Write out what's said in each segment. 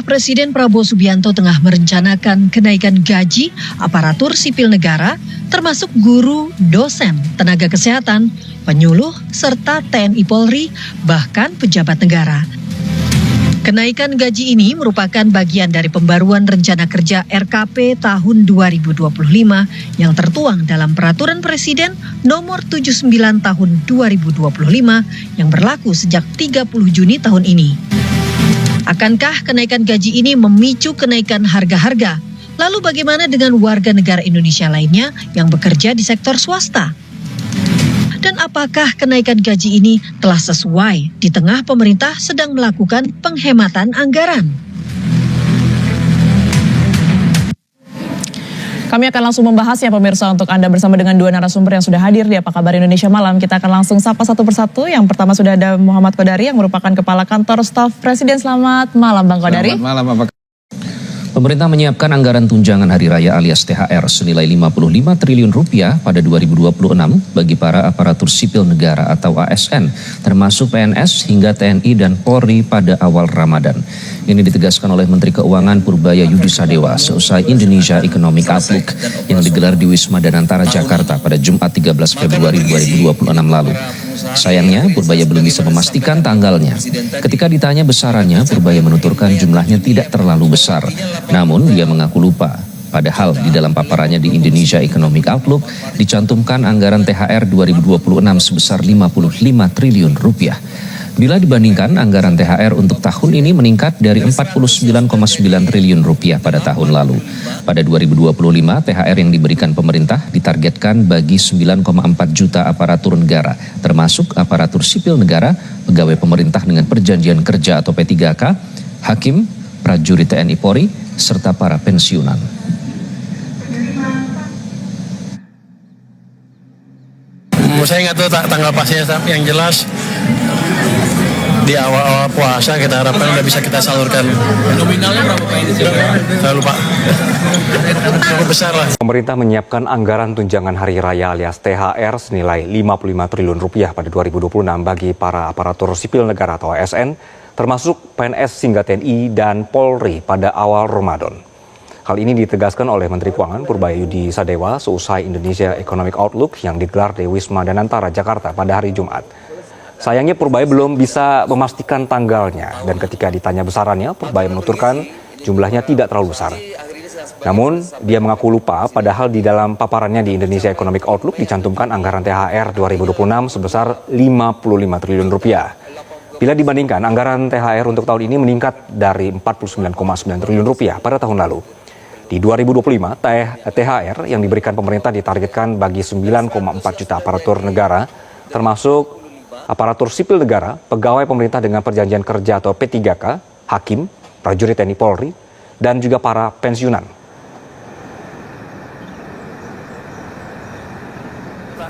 Presiden Prabowo Subianto tengah merencanakan kenaikan gaji aparatur sipil negara, termasuk guru, dosen, tenaga kesehatan, penyuluh, serta TNI Polri, bahkan pejabat negara. Kenaikan gaji ini merupakan bagian dari pembaruan rencana kerja RKP tahun 2025 yang tertuang dalam Peraturan Presiden Nomor 79 Tahun 2025 yang berlaku sejak 30 Juni tahun ini. Akankah kenaikan gaji ini memicu kenaikan harga-harga? Lalu bagaimana dengan warga negara Indonesia lainnya yang bekerja di sektor swasta? Dan apakah kenaikan gaji ini telah sesuai di tengah pemerintah sedang melakukan penghematan anggaran? Kami akan langsung membahas ya pemirsa untuk Anda bersama dengan dua narasumber yang sudah hadir di Apa Kabar Indonesia Malam. Kita akan langsung sapa satu persatu. Yang pertama sudah ada Muhammad Kodari yang merupakan Kepala Kantor Staf Presiden. Selamat malam Bang Kodari. Selamat malam Bapak. Pemerintah menyiapkan anggaran tunjangan hari raya alias THR senilai 55 triliun rupiah pada 2026 bagi para aparatur sipil negara atau ASN, termasuk PNS hingga TNI dan Polri pada awal Ramadan. Ini ditegaskan oleh Menteri Keuangan Purbaya Yudi Sadewa seusai Indonesia Economic Outlook yang digelar di Wisma Danantara Jakarta pada Jumat 13 Februari 2026 lalu. Sayangnya, Purbaya belum bisa memastikan tanggalnya. Ketika ditanya besarannya, Purbaya menuturkan jumlahnya tidak terlalu besar. Namun, dia mengaku lupa. Padahal di dalam paparannya di Indonesia Economic Outlook dicantumkan anggaran THR 2026 sebesar 55 triliun rupiah. Bila dibandingkan, anggaran THR untuk tahun ini meningkat dari 49,9 triliun rupiah pada tahun lalu. Pada 2025, THR yang diberikan pemerintah ditargetkan bagi 9,4 juta aparatur negara, termasuk aparatur sipil negara, pegawai pemerintah dengan perjanjian kerja atau P3K, hakim, prajurit TNI Polri, serta para pensiunan. Saya nggak tahu tanggal pastinya, yang jelas di awal puasa kita harapkan udah bisa kita salurkan. Nominalnya berapa Pak ini? Saya lupa. Cukup besar lah. Pemerintah menyiapkan anggaran tunjangan hari raya alias THR senilai 55 triliun rupiah pada 2026 bagi para aparatur sipil negara atau ASN, termasuk PNS hingga TNI dan Polri pada awal Ramadan. Hal ini ditegaskan oleh Menteri Keuangan Purbaya Yudi Sadewa seusai Indonesia Economic Outlook yang digelar di Wisma Danantara Jakarta pada hari Jumat. Sayangnya Purbaya belum bisa memastikan tanggalnya dan ketika ditanya besarannya, Purbaya menuturkan jumlahnya tidak terlalu besar. Namun, dia mengaku lupa padahal di dalam paparannya di Indonesia Economic Outlook dicantumkan anggaran THR 2026 sebesar 55 triliun rupiah. Bila dibandingkan, anggaran THR untuk tahun ini meningkat dari 49,9 triliun rupiah pada tahun lalu. Di 2025, THR yang diberikan pemerintah ditargetkan bagi 9,4 juta aparatur negara, termasuk aparatur sipil negara, pegawai pemerintah dengan perjanjian kerja atau P3K, hakim, prajurit TNI Polri, dan juga para pensiunan.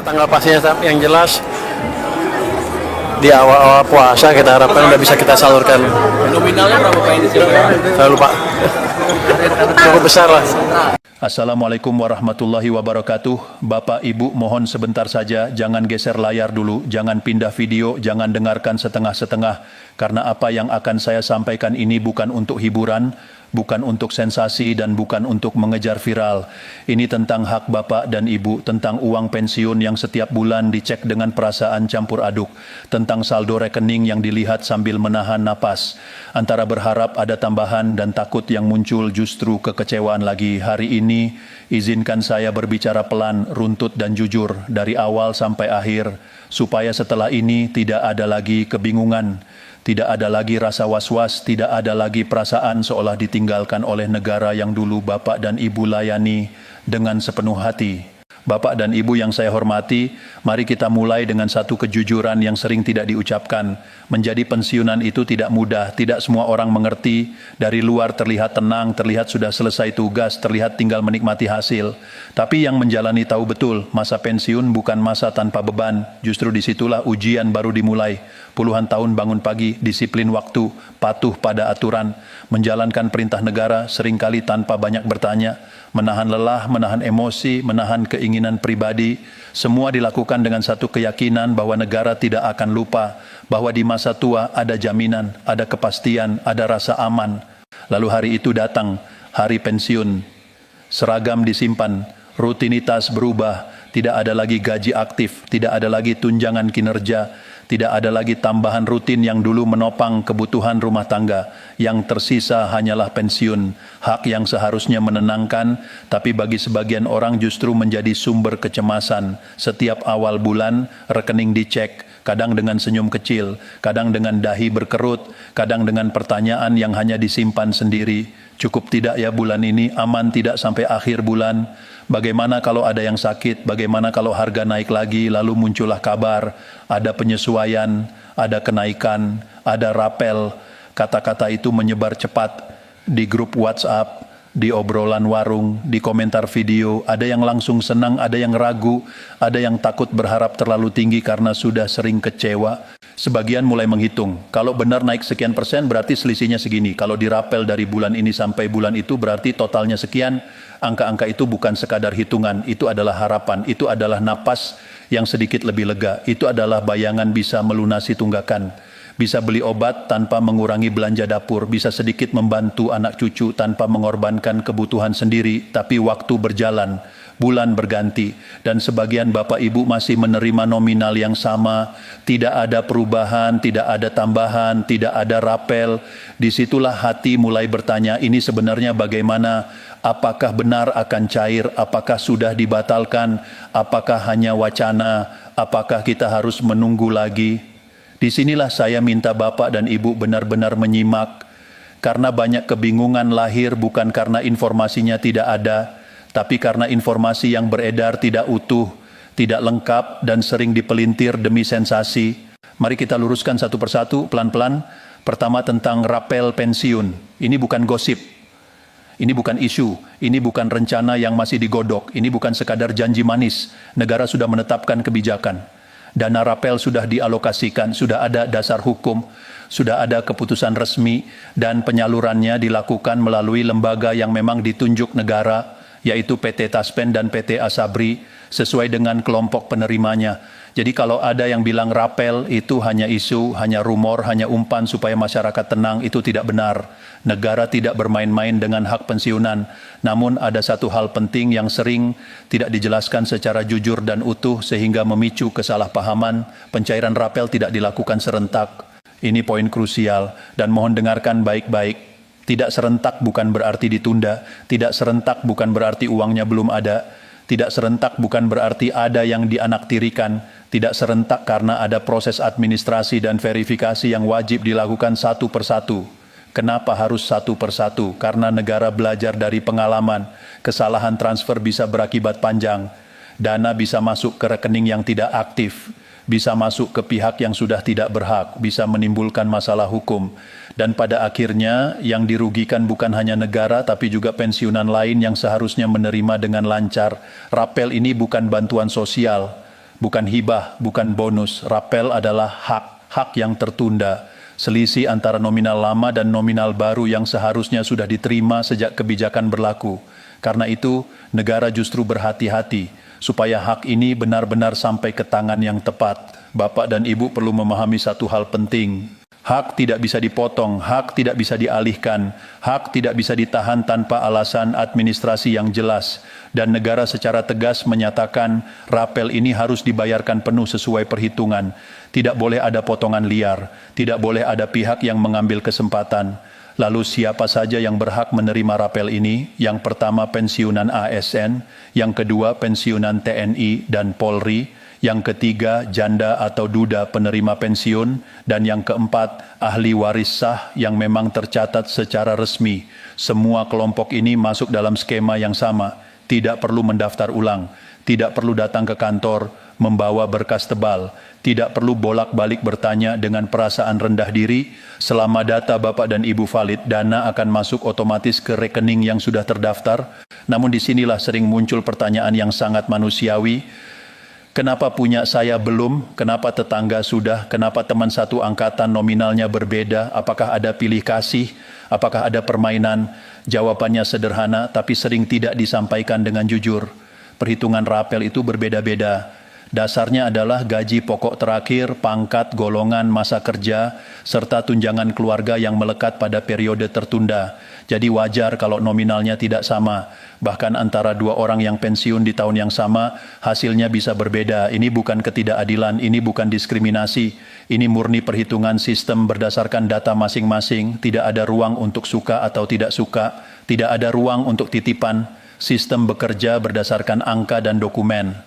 Tanggal pastinya yang jelas di awal puasa kita harapkan udah bisa kita salurkan. Nominalnya berapa Pak ini? Saya lupa. Cukup besar lah. Assalamualaikum warahmatullahi wabarakatuh. Bapak Ibu mohon sebentar saja jangan geser layar dulu, jangan pindah video, jangan dengarkan setengah-setengah. Karena apa yang akan saya sampaikan ini bukan untuk hiburan, bukan untuk sensasi dan bukan untuk mengejar viral. Ini tentang hak Bapak dan Ibu, tentang uang pensiun yang setiap bulan dicek dengan perasaan campur aduk, tentang saldo rekening yang dilihat sambil menahan napas. Antara berharap ada tambahan dan takut yang muncul justru kekecewaan lagi. Hari ini izinkan saya berbicara pelan, runtut dan jujur dari awal sampai akhir, supaya setelah ini tidak ada lagi kebingungan. Tidak ada lagi rasa was-was, tidak ada lagi perasaan seolah ditinggalkan oleh negara yang dulu Bapak dan Ibu layani dengan sepenuh hati. Bapak dan Ibu yang saya hormati, mari kita mulai dengan satu kejujuran yang sering tidak diucapkan. Menjadi pensiunan itu tidak mudah, tidak semua orang mengerti. Dari luar terlihat tenang, terlihat sudah selesai tugas, terlihat tinggal menikmati hasil. Tapi yang menjalani tahu betul, masa pensiun bukan masa tanpa beban. Justru disitulah ujian baru dimulai. Puluhan tahun bangun pagi, disiplin waktu, patuh pada aturan, menjalankan perintah negara seringkali tanpa banyak bertanya, menahan lelah, menahan emosi, menahan keinginan pribadi, semua dilakukan dengan satu keyakinan bahwa negara tidak akan lupa, bahwa di masa tua ada jaminan, ada kepastian, ada rasa aman. Lalu hari itu datang, hari pensiun, seragam disimpan, rutinitas berubah, tidak ada lagi gaji aktif, tidak ada lagi tunjangan kinerja, tidak ada lagi tambahan rutin yang dulu menopang kebutuhan rumah tangga. Yang tersisa hanyalah pensiun, hak yang seharusnya menenangkan, tapi bagi sebagian orang justru menjadi sumber kecemasan. Setiap awal bulan, rekening dicek, kadang dengan senyum kecil, kadang dengan dahi berkerut, kadang dengan pertanyaan yang hanya disimpan sendiri. Cukup tidak ya bulan ini, aman tidak sampai akhir bulan? Bagaimana kalau ada yang sakit, bagaimana kalau harga naik lagi, lalu muncullah kabar, ada penyesuaian, ada kenaikan, ada rapel. Kata-kata itu menyebar cepat di grup WhatsApp, di obrolan warung, di komentar video. Ada yang langsung senang, ada yang ragu, ada yang takut berharap terlalu tinggi karena sudah sering kecewa. Sebagian mulai menghitung, kalau benar naik sekian persen berarti selisihnya segini. Kalau dirapel dari bulan ini sampai bulan itu berarti totalnya sekian. Angka-angka itu bukan sekadar hitungan, itu adalah harapan, itu adalah napas yang sedikit lebih lega. Itu adalah bayangan bisa melunasi tunggakan, bisa beli obat tanpa mengurangi belanja dapur, bisa sedikit membantu anak cucu tanpa mengorbankan kebutuhan sendiri. Tapi waktu berjalan, bulan berganti, dan sebagian bapak ibu masih menerima nominal yang sama, tidak ada perubahan, tidak ada tambahan, tidak ada rapel. Disitulah hati mulai bertanya, ini sebenarnya bagaimana? Apakah benar akan cair? Apakah sudah dibatalkan? Apakah hanya wacana? Apakah kita harus menunggu lagi? Disinilah saya minta Bapak dan Ibu benar-benar menyimak, karena banyak kebingungan lahir bukan karena informasinya tidak ada, tapi karena informasi yang beredar tidak utuh, tidak lengkap, dan sering dipelintir demi sensasi. Mari kita luruskan satu persatu, pelan-pelan. Pertama tentang rapel pensiun. Ini bukan gosip. Ini bukan isu, ini bukan rencana yang masih digodok, ini bukan sekadar janji manis. Negara sudah menetapkan kebijakan. Dana rapel sudah dialokasikan, sudah ada dasar hukum, sudah ada keputusan resmi, dan penyalurannya dilakukan melalui lembaga yang memang ditunjuk negara, yaitu PT Taspen dan PT Asabri, sesuai dengan kelompok penerimanya. Jadi kalau ada yang bilang rapel itu hanya isu, hanya rumor, hanya umpan supaya masyarakat tenang, itu tidak benar. Negara tidak bermain-main dengan hak pensiunan. Namun ada satu hal penting yang sering tidak dijelaskan secara jujur dan utuh sehingga memicu kesalahpahaman. Pencairan rapel tidak dilakukan serentak. Ini poin krusial dan mohon dengarkan baik-baik. Tidak serentak bukan berarti ditunda. Tidak serentak bukan berarti uangnya belum ada. Tidak serentak bukan berarti ada yang dianaktirikan. Tidak serentak karena ada proses administrasi dan verifikasi yang wajib dilakukan satu persatu. Kenapa harus satu persatu? Karena negara belajar dari pengalaman. Kesalahan transfer bisa berakibat panjang. Dana bisa masuk ke rekening yang tidak aktif. Bisa masuk ke pihak yang sudah tidak berhak. Bisa menimbulkan masalah hukum. Dan pada akhirnya yang dirugikan bukan hanya negara tapi juga pensiunan lain yang seharusnya menerima dengan lancar. Rapel ini bukan bantuan sosial, bukan hibah, bukan bonus. Rapel adalah hak yang tertunda. Selisih antara nominal lama dan nominal baru yang seharusnya sudah diterima sejak kebijakan berlaku. Karena itu, negara justru berhati-hati supaya hak ini benar-benar sampai ke tangan yang tepat. Bapak dan Ibu perlu memahami satu hal penting. Hak tidak bisa dipotong, hak tidak bisa dialihkan, hak tidak bisa ditahan tanpa alasan administrasi yang jelas. Dan negara secara tegas menyatakan rapel ini harus dibayarkan penuh sesuai perhitungan. Tidak boleh ada potongan liar, tidak boleh ada pihak yang mengambil kesempatan. Lalu siapa saja yang berhak menerima rapel ini? Yang pertama pensiunan ASN, yang kedua pensiunan TNI dan Polri, yang ketiga janda atau duda penerima pensiun, dan yang keempat ahli waris sah yang memang tercatat secara resmi. Semua kelompok ini masuk dalam skema yang sama, tidak perlu mendaftar ulang, tidak perlu datang ke kantor, membawa berkas tebal, tidak perlu bolak-balik bertanya dengan perasaan rendah diri. Selama data Bapak dan Ibu valid, dana akan masuk otomatis ke rekening yang sudah terdaftar. Namun disinilah sering muncul pertanyaan yang sangat manusiawi. Kenapa punya saya belum? Kenapa tetangga sudah? Kenapa teman satu angkatan nominalnya berbeda? Apakah ada pilih kasih? Apakah ada permainan? Jawabannya sederhana, tapi sering tidak disampaikan dengan jujur. Perhitungan rapel itu berbeda-beda. Dasarnya adalah gaji pokok terakhir, pangkat, golongan, masa kerja, serta tunjangan keluarga yang melekat pada periode tertunda. Jadi wajar kalau nominalnya tidak sama. Bahkan antara dua orang yang pensiun di tahun yang sama, hasilnya bisa berbeda. Ini bukan ketidakadilan, ini bukan diskriminasi. Ini murni perhitungan sistem berdasarkan data masing-masing. Tidak ada ruang untuk suka atau tidak suka. Tidak ada ruang untuk titipan. Sistem bekerja berdasarkan angka dan dokumen.